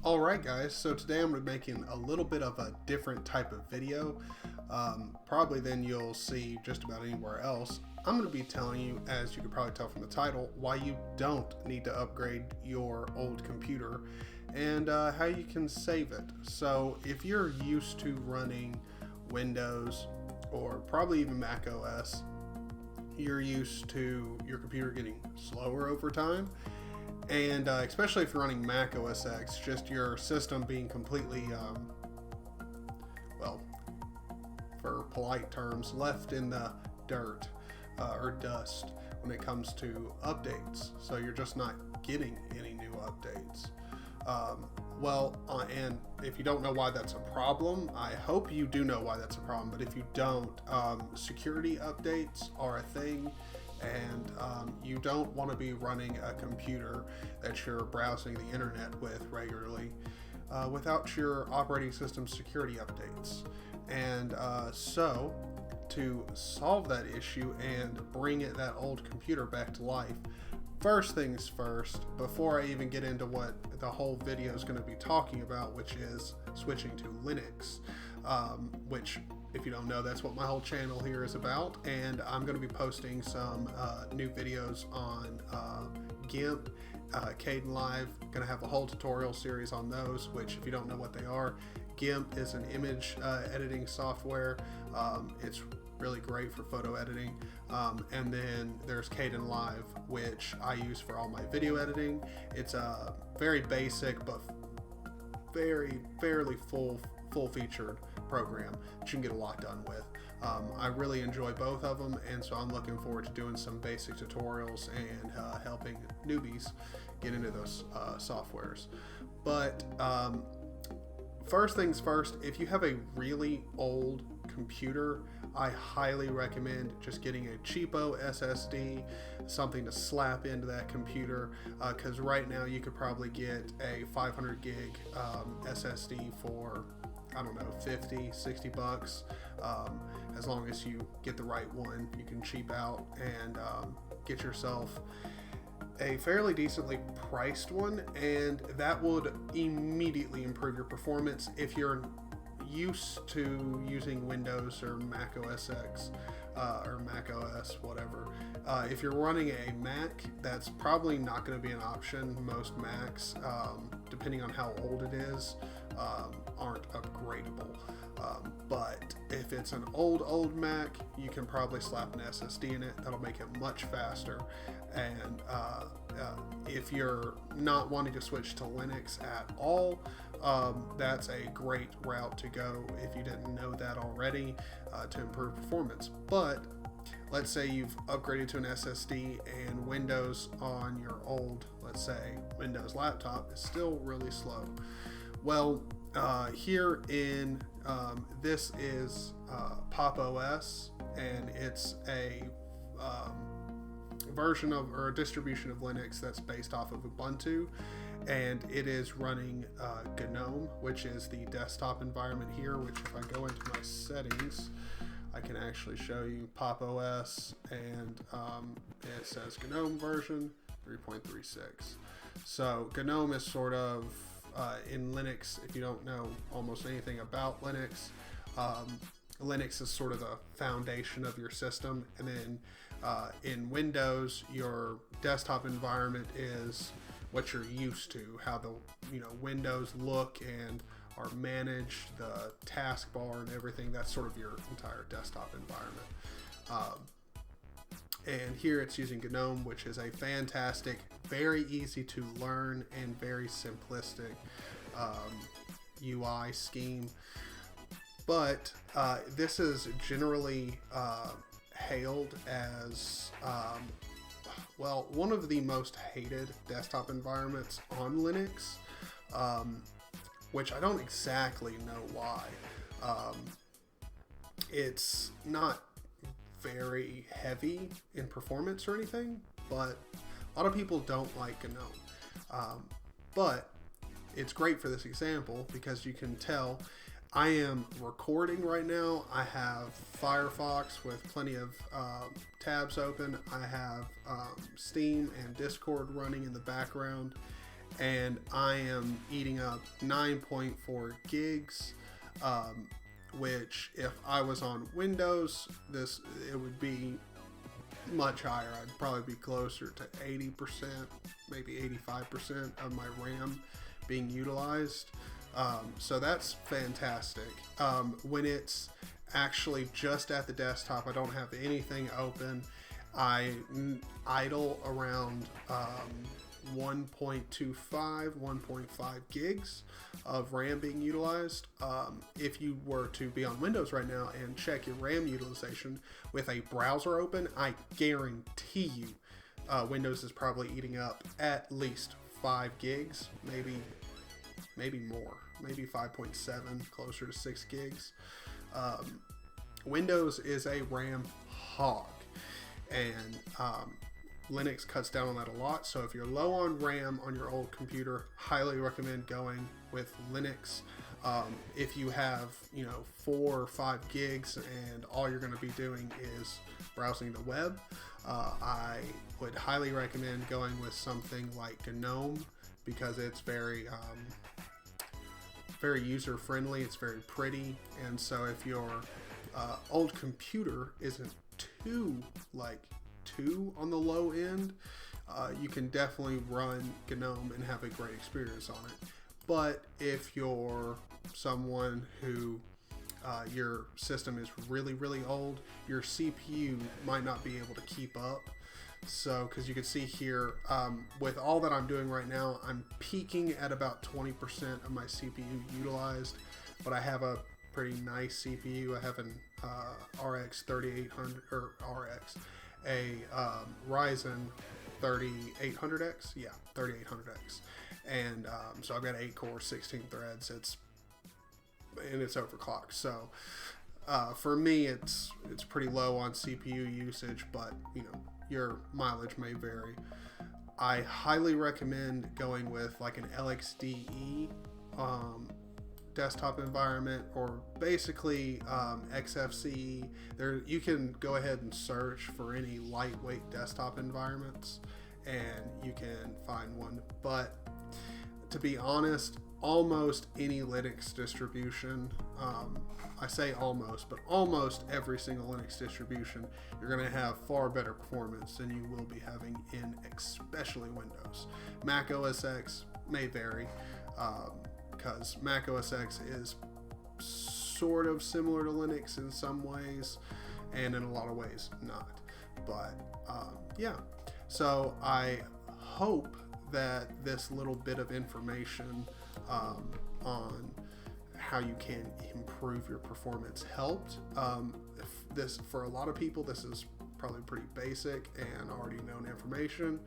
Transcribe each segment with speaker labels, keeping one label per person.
Speaker 1: Alright guys, so today I'm going to be making a little bit of a different type of video, probably than you'll see just about anywhere else. I'm going to be telling you, as you can probably tell from the title, why you don't need to upgrade your old computer and how you can save it. So if you're used to running Windows or probably even Mac OS, you're used to your computer getting slower over time. And especially if you're running Mac OS X, just your system being completely, well, for polite terms, left in the dirt or dust when it comes to updates. So you're just not getting any new updates. And if you don't know why that's a problem, I hope you do know why that's a problem. But if you don't, security updates are a thing. And you don't want to be running a computer that you're browsing the internet with regularly without your operating system security updates. And so to solve that issue and bring that old computer back to life, first things first, before I even get into what the whole video is going to be talking about, which is switching to Linux, which, if you don't know, that's what my whole channel here is about. And I'm going to be posting some new videos on GIMP, Kdenlive. Going to have a whole tutorial series on those, which, if you don't know what they are, GIMP is an image editing software. It's really great for photo editing. And then there's Kdenlive, which I use for all my video editing. It's a very basic but fairly full-featured program that you can get a lot done with. I really enjoy both of them, and so I'm looking forward to doing some basic tutorials and helping newbies get into those softwares. But first things first, if you have a really old computer, I highly recommend just getting a cheapo SSD, something to slap into that computer, because right now you could probably get a 500 gig SSD for, I don't know, 50, 60 bucks. As long as you get the right one, you can cheap out and get yourself a fairly decently priced one, and that would immediately improve your performance if you're used to using Windows or Mac OS X or Mac OS, whatever. If you're running a Mac, that's probably not going to be an option. Most Macs, depending on how old it is, aren't upgradable. But if it's an old Mac, you can probably slap an SSD in it. That'll make it much faster. And if you're not wanting to switch to Linux at all, that's a great route to go if you didn't know that already, to improve performance. But let's say you've upgraded to an SSD and Windows on your old, let's say, Windows laptop is still really slow. Well, here in this is Pop! OS, and it's a version of, or a distribution of Linux that's based off of Ubuntu, and it is running Gnome, which is the desktop environment here, which if I go into my settings, I can actually show you Pop! OS, and it says Gnome version 3.36. So Gnome is sort of in Linux, if you don't know almost anything about Linux, Linux is sort of the foundation of your system, and then in Windows, your desktop environment is what you're used to, how the Windows look and are managed, the taskbar and everything. That's sort of your entire desktop environment. And here it's using Gnome, which is a fantastic, very easy to learn and very simplistic UI scheme. But this is generally hailed as, well, one of the most hated desktop environments on Linux, which I don't exactly know why. It's not very heavy in performance or anything, but a lot of people don't like Gnome. But it's great for this example because you can tell I am recording right now. I have Firefox with plenty of tabs open. I have Steam and Discord running in the background, and I am eating up 9.4 gigs, which if I was on Windows, it would be much higher. I'd probably be closer to 80%, maybe 85% of my RAM being utilized. So that's fantastic. When it's actually just at the desktop, I don't have anything open. I idle around 1.25, 1.5 gigs of RAM being utilized. If you were to be on Windows right now and check your RAM utilization with a browser open, I guarantee you Windows is probably eating up at least 5 gigs, maybe more, maybe 5.7, closer to 6 gigs. Windows is a RAM hog, and Linux cuts down on that a lot. So if you're low on RAM on your old computer, highly recommend going with Linux. If you have 4 or 5 gigs and all you're going to be doing is browsing the web, I would highly recommend going with something like Gnome, because it's very user friendly, it's very pretty. And so if your old computer isn't too on the low end, you can definitely run Gnome and have a great experience on it. But if you're someone who your system is really old, your CPU might not be able to keep up. So, because you can see here, with all that I'm doing right now, I'm peaking at about 20% of my CPU utilized, but I have a pretty nice CPU. I have an RX 3800, or RX, a Ryzen 3800X, yeah, 3800X, and so I've got 8 core, 16 threads. It's overclocked. So for me, it's pretty low on CPU usage, but your mileage may vary. I highly recommend going with like an LXDE desktop environment, or basically XFCE. You can go ahead and search for any lightweight desktop environments and you can find one. But to be honest, almost any Linux distribution, I say almost, but almost every single Linux distribution, you're going to have far better performance than you will be having in especially Windows. Mac OS X may vary, because Mac OS X is sort of similar to Linux in some ways, and in a lot of ways not. But yeah, so I hope that this little bit of information on how you can improve your performance helped. For a lot of people, this is probably pretty basic and already known information,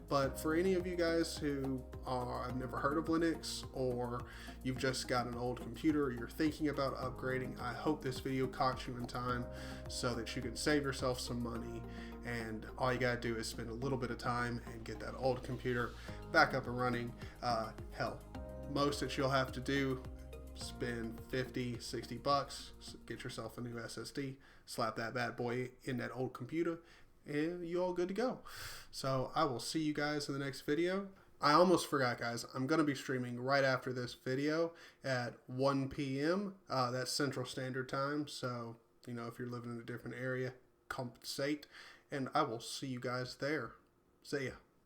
Speaker 1: but for any of you guys who have never heard of Linux, or you've just got an old computer, or you're thinking about upgrading, I hope this video caught you in time so that you can save yourself some money, and all you gotta do is spend a little bit of time and get that old computer back up and running. Hell, most that you'll have to do, spend 50, 60 bucks, get yourself a new SSD, slap that bad boy in that old computer, and you all good to go. So I will see you guys in the next video. I almost forgot, guys. I'm going to be streaming right after this video at 1 p.m. That's Central Standard Time. So, if you're living in a different area, compensate. And I will see you guys there. See ya.